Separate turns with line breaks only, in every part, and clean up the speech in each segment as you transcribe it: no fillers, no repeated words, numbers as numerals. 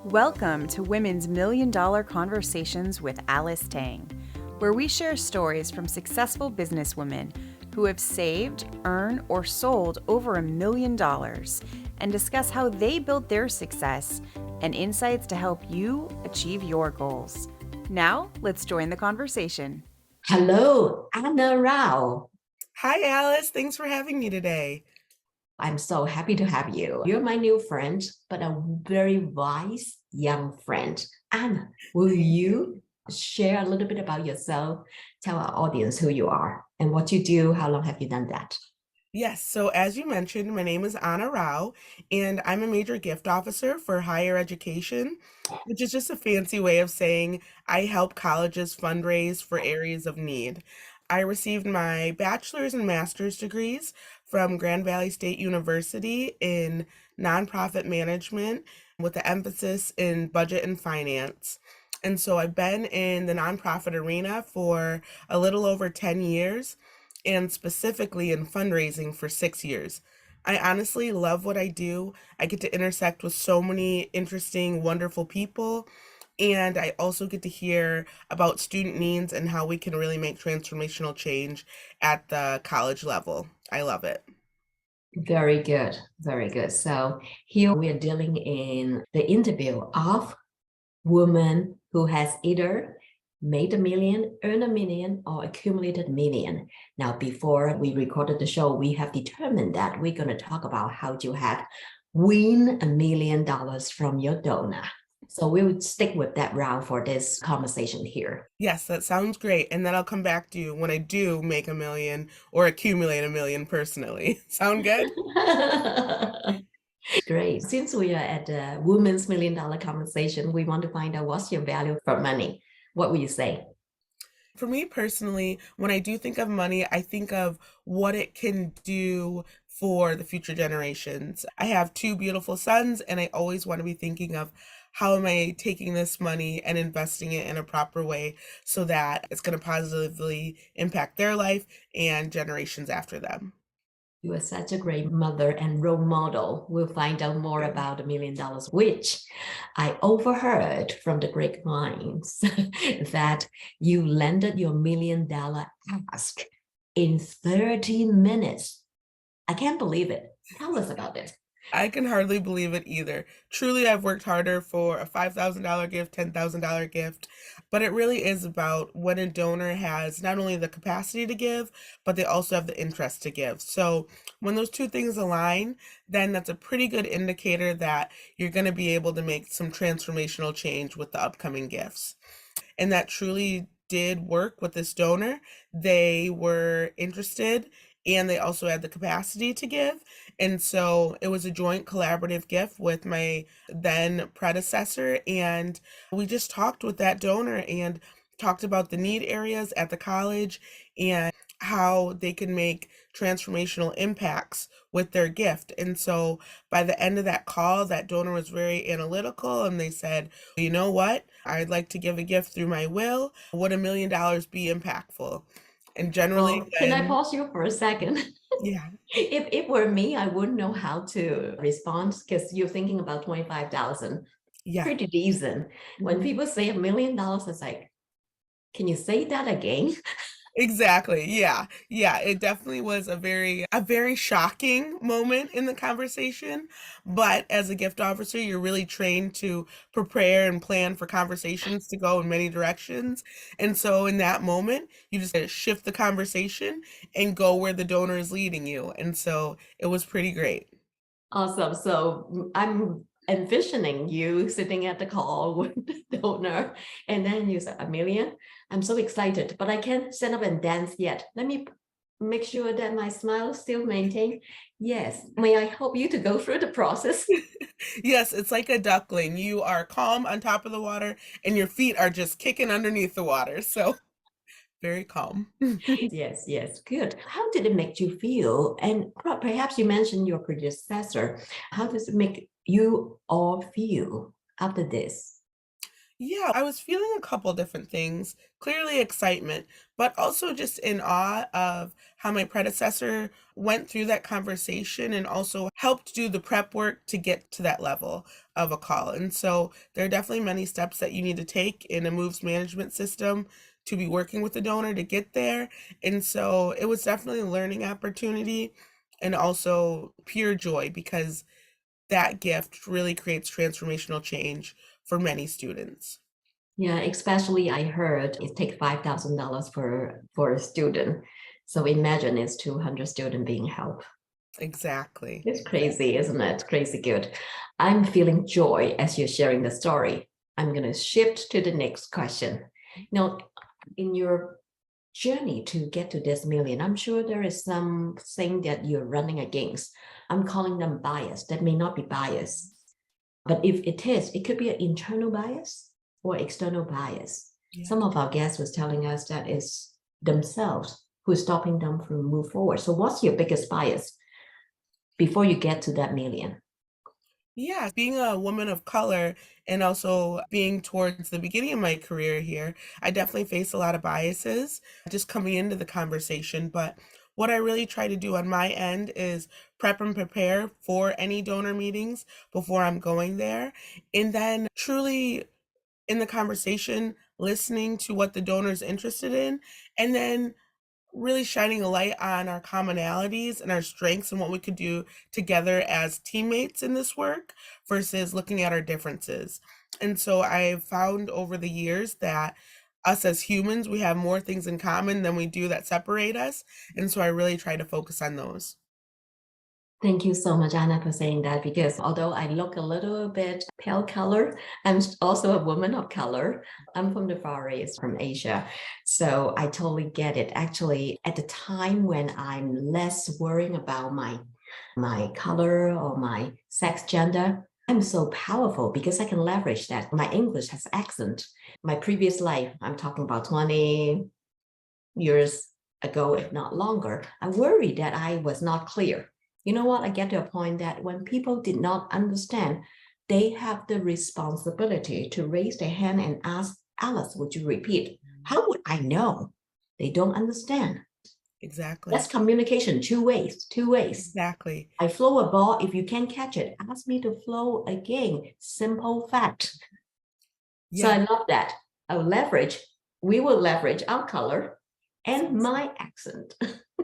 Welcome to Women's Million Dollar Conversations with Alice Tang, where we share stories from successful businesswomen who have saved, earned, or sold over $1 million and discuss how they built their success and insights to help you achieve your goals. Now, let's join the conversation.
Hello, Ana Rau.
Hi, Alice. Thanks for having me today.
I'm so happy to have you. You're my new friend, but a very wise young friend. Anna, will you share a little bit about yourself? Tell our audience who you are and what you do. How long have you done that?
Yes, so as you mentioned, my name is Ana Rau, and I'm a major gift officer for higher education, which is just a fancy way of saying I help colleges fundraise for areas of need. I received my bachelor's and master's degrees from Grand Valley State University in nonprofit management with the emphasis in budget and finance. And so I've been in the nonprofit arena for a little over 10 years and specifically in fundraising for 6 years. I honestly love what I do. I get to intersect with so many interesting, wonderful people. And I also get to hear about student needs and how we can really make transformational change at the college level. I love it.
Very good. Very good. So here we are dealing in the interview of woman who has either made a million, earned a million, or accumulated million. Now, before we recorded the show, we have determined that we're going to talk about how you had win $1 million from your donor. So we would stick with that route for this conversation here.
Yes, that sounds great. And then I'll come back to you when I do make a million or accumulate a million personally. Sound good?
Great. Since we are at the Women's $1 Million conversation, we want to find out what's your value for money. What will you say?
For me personally, when I do think of money, I think of what it can do for the future generations. I have two beautiful sons, and I always want to be thinking of how am I taking this money and investing it in a proper way so that it's going to positively impact their life and generations after them.
You are such a great mother and role model. We'll find out more about $1 million, which I overheard from the grapevines that you landed your $1 million ask in 30 minutes. I can't believe it. Tell us about it.
I can hardly believe it either. Truly, I've worked harder for a $5,000 gift, $10,000 gift, but it really is about when a donor has not only the capacity to give, but they also have the interest to give. So when those two things align, then that's a pretty good indicator that you're going to be able to make some transformational change with the upcoming gifts. And that truly did work with this donor. They were interested and they also had the capacity to give. And so it was a joint collaborative gift with my then predecessor. And we just talked with that donor and talked about the need areas at the college and how they can make transformational impacts with their gift. And so by the end of that call, that donor was very analytical and they said, you know what? I'd like to give a gift through my will. Would $1 million be impactful? And generally,
Well, can I pause you for a second?
yeah,
If it were me, I wouldn't know how to respond because you're thinking about 25,000.
yeah.
Pretty decent. When people say $1 million, it's like, can you say that again?
Exactly. Yeah. Yeah, it definitely was a very shocking moment in the conversation, but as a gift officer, you're really trained to prepare and plan for conversations to go in many directions. And so in that moment, you just gotta shift the conversation and go where the donor is leading you. And so it was pretty great.
Awesome. So I'm envisioning you sitting at the call with the donor, and then you said $1 million. I'm so excited, but I can't stand up and dance yet. Let me make sure that my smile still maintained. Yes. May I help you to go through the process?
Yes, it's like a duckling. You are calm on top of the water and your feet are just kicking underneath the water. So very calm.
Yes, yes, good. How did it make you feel? And perhaps you mentioned your predecessor. How does it make you all feel after this?
Yeah, I was feeling a couple different things. Clearly excitement, but also just in awe of how my predecessor went through that conversation and also helped do the prep work to get to that level of a call. And so there are definitely many steps that you need to take in a moves management system to be working with the donor to get there. And so it was definitely a learning opportunity and also pure joy because that gift really creates transformational change for many students.
Yeah, especially I heard it take $5,000 for a student. So imagine it's 200 students being helped.
Exactly.
It's crazy, isn't it? Crazy good. I'm feeling joy as you're sharing the story. I'm going to shift to the next question. Now, in your journey to get to this million, I'm sure there is something that you're running against. I'm calling them bias. That may not be bias, but if it is, it could be an internal bias or external bias.
Yeah.
Some of our guests was telling us that is themselves who's stopping them from move forward. So what's your biggest bias before you get to that million?
Yeah, being a woman of color and also being towards the beginning of my career here, I definitely face a lot of biases just coming into the conversation. But what I really try to do on my end is prep and prepare for any donor meetings before I'm going there. And then truly in the conversation, listening to what the donor's interested in, and then really shining a light on our commonalities and our strengths and what we could do together as teammates in this work versus looking at our differences. And so I've found over the years that us as humans, we have more things in common than we do that separate us. And so I really try to focus on those.
Thank you so much, Anna, for saying that, because although I look a little bit pale color, I'm also a woman of color. I'm from the Far East, from Asia. So I totally get it. Actually, at the time when I'm less worrying about my color or my sex gender, I'm so powerful because I can leverage that. My English has accent. My previous life, I'm talking about 20 years ago, if not longer, I worried that I was not clear. You know what? I get to a point that when people did not understand, they have the responsibility to raise their hand and ask, Alice, would you repeat? How would I know? They don't understand. That's
Exactly.
communication, two ways, two ways.
Exactly.
I flow a ball. If you can't catch it, ask me to flow again. Simple fact. So
Yeah.
I love that. We will leverage our color and my accent.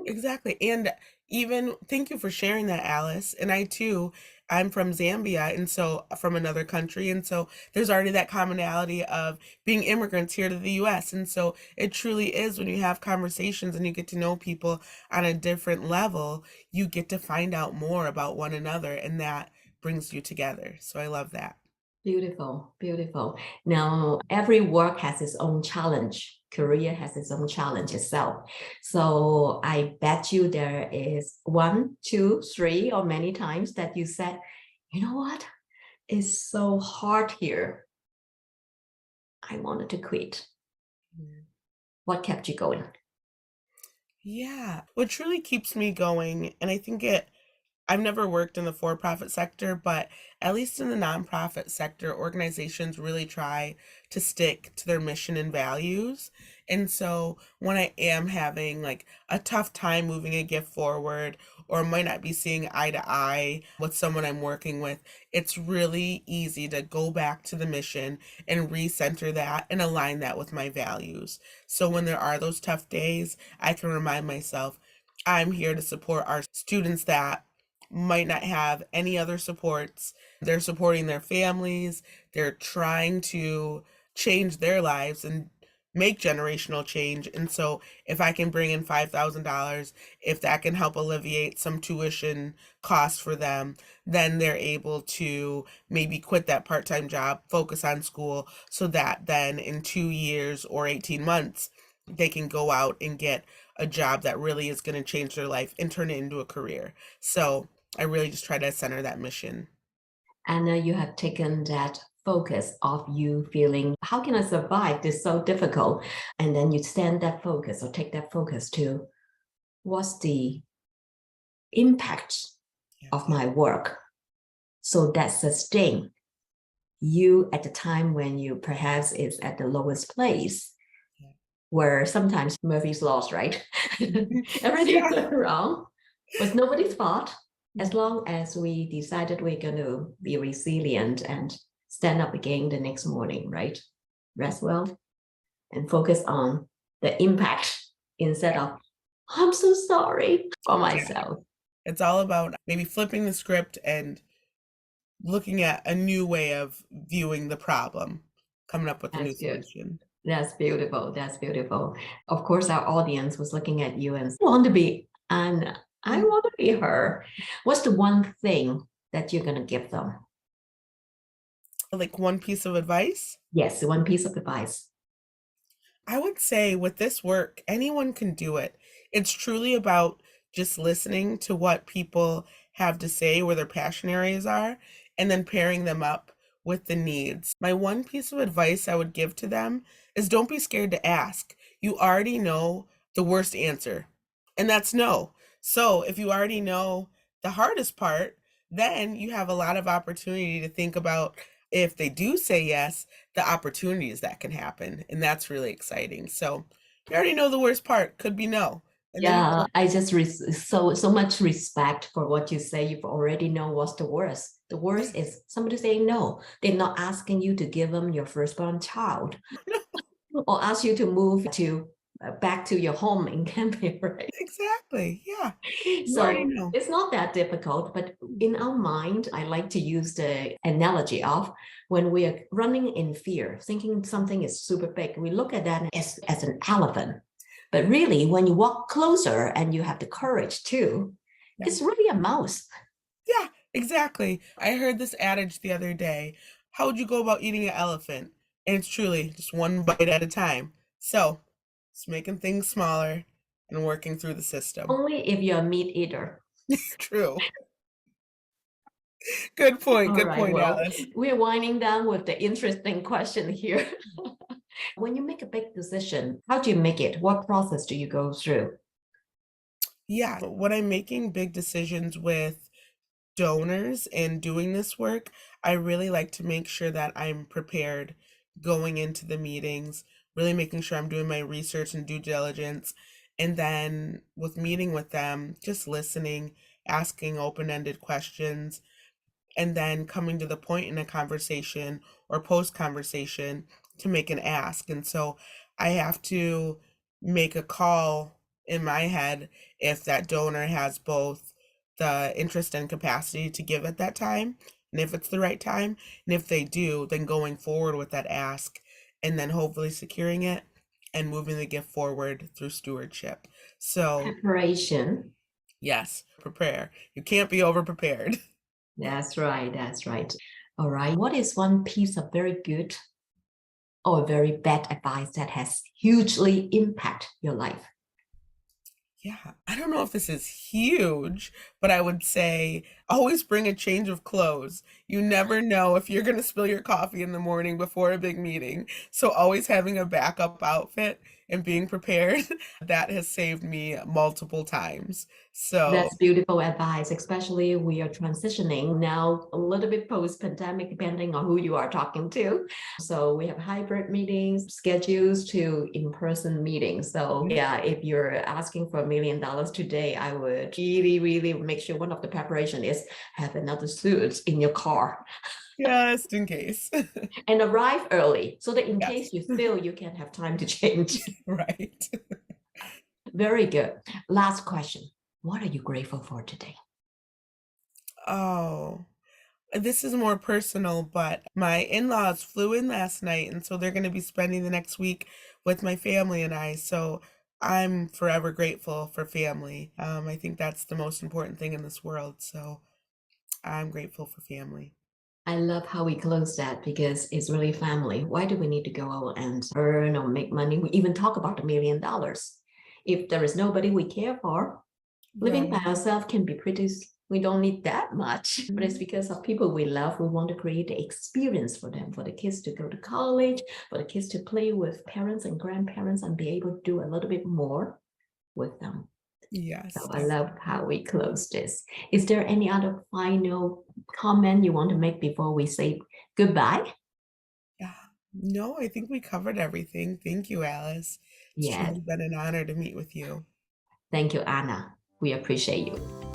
Exactly. And even thank you for sharing that, Alice. And I too, I'm from Zambia, and so from another country. And so there's already that commonality of being immigrants here to the US. And so it truly is when you have conversations and you get to know people on a different level, you get to find out more about one another, and that brings you together. So I love that.
Beautiful, beautiful. Now, every work has its own challenge. Career has its own challenge itself. So I bet you there is one, two, three, or many times that you said, you know what? It's so hard here. I wanted to quit. What kept you going?
Yeah. What truly keeps me going, and I think I've never worked in the for-profit sector, but at least in the nonprofit sector, organizations really try to stick to their mission and values. And so when I am having like a tough time moving a gift forward or might not be seeing eye to eye with someone I'm working with, it's really easy to go back to the mission and recenter that and align that with my values. So when there are those tough days, I can remind myself I'm here to support our students that might not have any other supports. They're supporting their families. They're trying to change their lives and make generational change. And so if I can bring in $5,000, if that can help alleviate some tuition costs for them, then they're able to maybe quit that part-time job, focus on school so that then in 2 years or 18 months, they can go out and get a job that really is going to change their life and turn it into a career. So I really just try to center that mission.
And you have taken that focus of you feeling, how can I survive this so difficult? And then you send that focus or take that focus to what's the impact
Yeah.
of my work so that sustain you at the time when you perhaps is at the lowest place, where sometimes Murphy's laws, right? Everything went wrong, was nobody's fault. As long as we decided we're going to be resilient and stand up again the next morning, right? Rest well and focus on the impact instead of, I'm so sorry for myself.
It's all about maybe flipping the script and looking at a new way of viewing the problem, coming up with a new
That's good.
solution.
That's beautiful. That's beautiful. Of course, our audience was looking at you and want to be Anna. I want to be her. What's the one thing that you're going to give them?
Like one piece of advice?
Yes, one piece of advice.
I would say with this work, anyone can do it. It's truly about just listening to what people have to say, where their passion areas are, and then pairing them up with the needs. My one piece of advice I would give to them is don't be scared to ask. You already know the worst answer, and that's no. So if you already know the hardest part, then you have a lot of opportunity to think about if they do say yes, the opportunities that can happen. And that's really exciting. So you already know the worst part could be no. And then
Yeah, I just so much respect for what you say. You already know what's the worst. The worst is somebody saying no. They're not asking you to give them your firstborn child or ask you to move to back to your home in Gambia, right?
exactly. Yeah. You already
So
know.
it's not that difficult, but in our mind, I like to use the analogy of when we are running in fear, thinking something is super big, we look at that as an elephant. But really, when you walk closer and you have the courage too, it's really a mouse.
Yeah, exactly. I heard this adage the other day. How would you go about eating an elephant? And it's truly just one bite at a time. So it's making things smaller and working through the system.
Only if you're a meat eater.
True. Good point.
All
Good
right,
point,
well,
Alice.
we're winding down with the interesting question here. When you make a big decision, how do you make it? What process do you go through?
Yeah, when I'm making big decisions with donors and doing this work, I really like to make sure that I'm prepared going into the meetings, really making sure I'm doing my research and due diligence. And then with meeting with them, just listening, asking open-ended questions, and then coming to the point in a conversation or post conversation to make an ask. And so I have to make a call in my head if that donor has both the interest and capacity to give at that time, and if it's the right time. And if they do, then going forward with that ask and then hopefully securing it and moving the gift forward through stewardship. So,
Preparation.
yes, prepare. You can't be over prepared.
That's right. That's right. All right. What is one piece of very good or very bad advice that has hugely impact your life?
Yeah, I don't know if this is huge, but I would say always bring a change of clothes. You never know if you're going to spill your coffee in the morning before a big meeting. So always having a backup outfit and being prepared, that has saved me multiple times. So,
That's beautiful advice, especially we are transitioning now a little bit post-pandemic, depending on who you are talking to. So we have hybrid meetings, schedules to in-person meetings. So yeah, if you're asking for $1 million today, I would really, really make sure one of the preparation is have another suit in your car
just in case.
and arrive early so that in
Yes,
case you spill, you can have time to change.
right.
Very good. Last question. What are you grateful for today?
Oh, this is more personal, but my in-laws flew in last night, and so they're going to be spending the next week with my family and I. So I'm forever grateful for family. I think that's the most important thing in this world. So I'm grateful for family.
I love how we close that because it's really family. Why do we need to go out and earn or make money? We even talk about $1 million. If there is nobody we care for, living by
Right.
ourselves can be pretty, we don't need that much, but it's because of people we love. We want to create the experience for them, for the kids to go to college, for the kids to play with parents and grandparents and be able to do a little bit more with them.
Yes.
So I love how we close this. Is there any other final comment you want to make before we say goodbye?
Yeah. No, I think we covered everything. Thank you, Alice. It's
Yes.
truly been an honor to meet with you.
Thank you, Anna. We appreciate you.